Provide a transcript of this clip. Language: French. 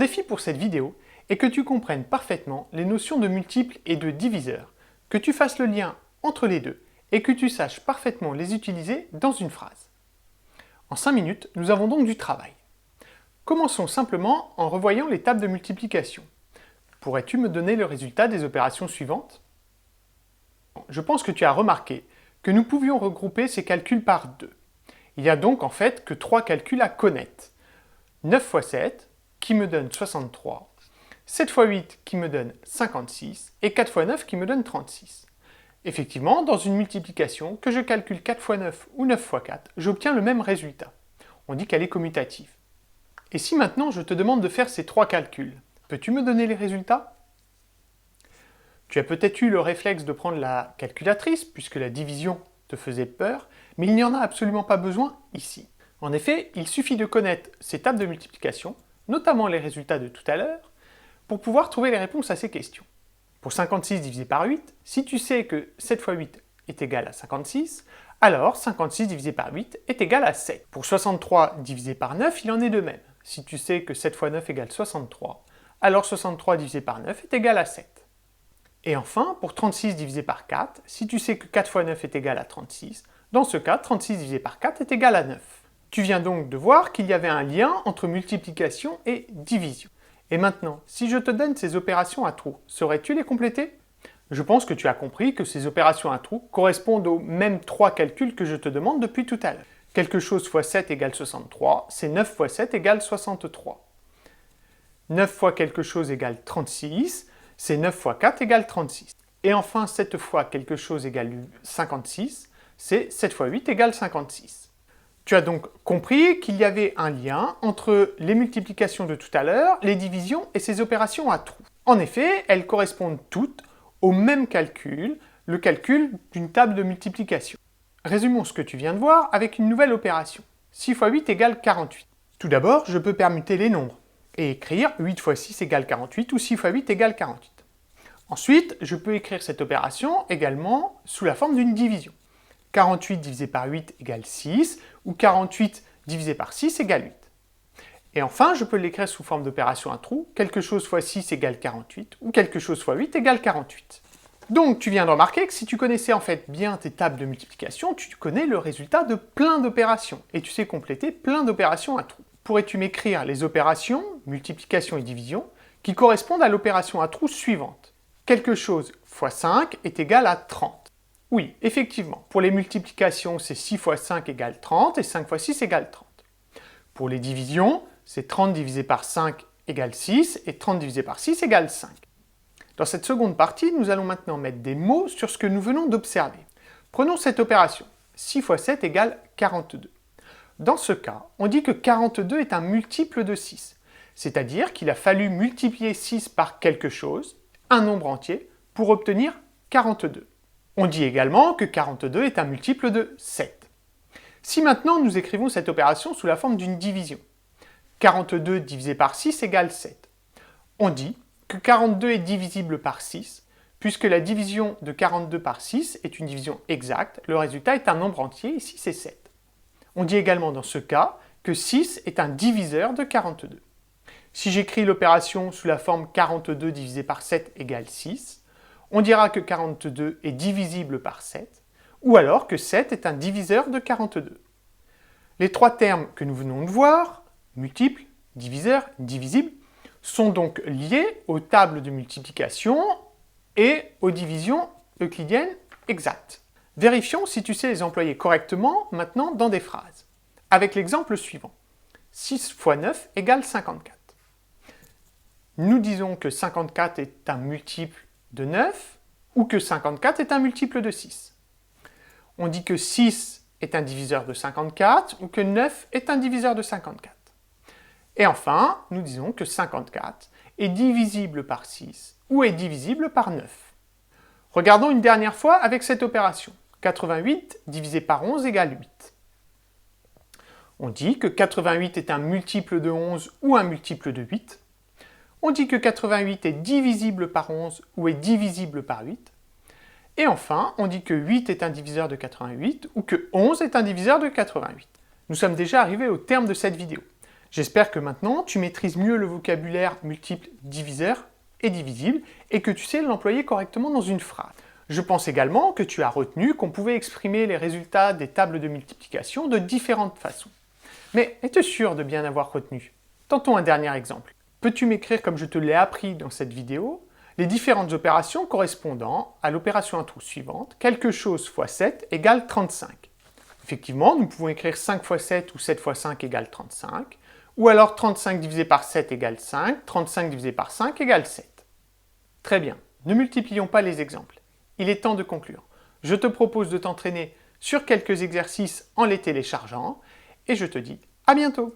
défi pour cette vidéo est que tu comprennes parfaitement les notions de multiples et de diviseurs, que tu fasses le lien entre les deux et que tu saches parfaitement les utiliser dans une phrase. En 5 minutes, nous avons donc du travail. Commençons simplement en revoyant les tables de multiplication. Pourrais-tu me donner le résultat des opérations suivantes? Je pense que tu as remarqué que nous pouvions regrouper ces calculs par 2. Il n'y a donc en fait que 3 calculs à connaître. 9 fois 7, qui me donne 63, 7 fois 8, qui me donne 56, et 4 fois 9, qui me donne 36. Effectivement, dans une multiplication, que je calcule 4 fois 9 ou 9 fois 4, j'obtiens le même résultat. On dit qu'elle est commutative. Et si maintenant je te demande de faire ces 3 calculs, peux-tu me donner les résultats? Tu as peut-être eu le réflexe de prendre la calculatrice, puisque la division te faisait peur, mais il n'y en a absolument pas besoin ici. En effet, il suffit de connaître ces tables de multiplication, notamment les résultats de tout à l'heure, pour pouvoir trouver les réponses à ces questions. Pour 56 divisé par 8, si tu sais que 7 fois 8 est égal à 56, alors 56 divisé par 8 est égal à 7. Pour 63 divisé par 9, il en est de même. Si tu sais que 7 fois 9 égale 63, alors 63 divisé par 9 est égal à 7. Et enfin, pour 36 divisé par 4, si tu sais que 4 fois 9 est égal à 36, dans ce cas, 36 divisé par 4 est égal à 9. Tu viens donc de voir qu'il y avait un lien entre multiplication et division. Et maintenant, si je te donne ces opérations à trous, saurais-tu les compléter? Je pense que tu as compris que ces opérations à trous correspondent aux mêmes 3 calculs que je te demande depuis tout à l'heure. Quelque chose fois 7 égale 63, c'est 9 fois 7 égale 63. 9 fois quelque chose égale 36, c'est 9 fois 4 égale 36. Et enfin, 7 fois quelque chose égale 56, c'est 7 fois 8 égale 56. Tu as donc compris qu'il y avait un lien entre les multiplications de tout à l'heure, les divisions et ces opérations à trous. En effet, elles correspondent toutes au même calcul, le calcul d'une table de multiplication. Résumons ce que tu viens de voir avec une nouvelle opération. 6 fois 8 égale 48. Tout d'abord, je peux permuter les nombres et écrire 8 fois 6 égale 48 ou 6 fois 8 égale 48. Ensuite, je peux écrire cette opération également sous la forme d'une division. 48 divisé par 8 égale 6, ou 48 divisé par 6 égale 8. Et enfin, je peux l'écrire sous forme d'opération à trous, quelque chose fois 6 égale 48, ou quelque chose fois 8 égale 48. Donc, tu viens de remarquer que si tu connaissais en fait bien tes tables de multiplication, tu connais le résultat de plein d'opérations, et tu sais compléter plein d'opérations à trous. Pourrais-tu m'écrire les opérations, multiplication et division, qui correspondent à l'opération à trous suivante? Quelque chose fois 5 est égal à 30. Oui, effectivement, pour les multiplications, c'est 6 fois 5 égale 30 et 5 fois 6 égale 30. Pour les divisions, c'est 30 divisé par 5 égale 6 et 30 divisé par 6 égale 5. Dans cette seconde partie, nous allons maintenant mettre des mots sur ce que nous venons d'observer. Prenons cette opération. 6 fois 7 égale 42. Dans ce cas, on dit que 42 est un multiple de 6, c'est-à-dire qu'il a fallu multiplier 6 par quelque chose, un nombre entier, pour obtenir 42. On dit également que 42 est un multiple de 7. Si maintenant nous écrivons cette opération sous la forme d'une division, 42 divisé par 6 égale 7. On dit que 42 est divisible par 6, puisque la division de 42 par 6 est une division exacte, le résultat est un nombre entier, ici c'est 7. On dit également dans ce cas que 6 est un diviseur de 42. Si j'écris l'opération sous la forme 42 divisé par 7 égale 6, on dira que 42 est divisible par 7, ou alors que 7 est un diviseur de 42. Les 3 termes que nous venons de voir, multiple, diviseur, divisible, sont donc liés aux tables de multiplication et aux divisions euclidiennes exactes. Vérifions si tu sais les employer correctement maintenant dans des phrases. Avec l'exemple suivant. 6 fois 9 égale 54. Nous disons que 54 est un multiple de 9, ou que 54 est un multiple de 6. On dit que 6 est un diviseur de 54, ou que 9 est un diviseur de 54. Et enfin, nous disons que 54 est divisible par 6, ou est divisible par 9. Regardons une dernière fois avec cette opération. 88 divisé par 11 égale 8. On dit que 88 est un multiple de 11 ou un multiple de 8. On dit que 88 est divisible par 11 ou est divisible par 8. Et enfin, on dit que 8 est un diviseur de 88 ou que 11 est un diviseur de 88. Nous sommes déjà arrivés au terme de cette vidéo. J'espère que maintenant tu maîtrises mieux le vocabulaire multiple, diviseur et divisible et que tu sais l'employer correctement dans une phrase. Je pense également que tu as retenu qu'on pouvait exprimer les résultats des tables de multiplication de différentes façons. Mais es-tu sûr de bien avoir retenu? Tentons un dernier exemple. Peux-tu m'écrire comme je te l'ai appris dans cette vidéo les différentes opérations correspondant à l'opération intro suivante, quelque chose fois 7 égale 35. Effectivement, nous pouvons écrire 5 fois 7 ou 7 fois 5 égale 35, ou alors 35 divisé par 7 égale 5, 35 divisé par 5 égale 7. Très bien, ne multiplions pas les exemples. Il est temps de conclure. Je te propose de t'entraîner sur quelques exercices en les téléchargeant, et je te dis à bientôt!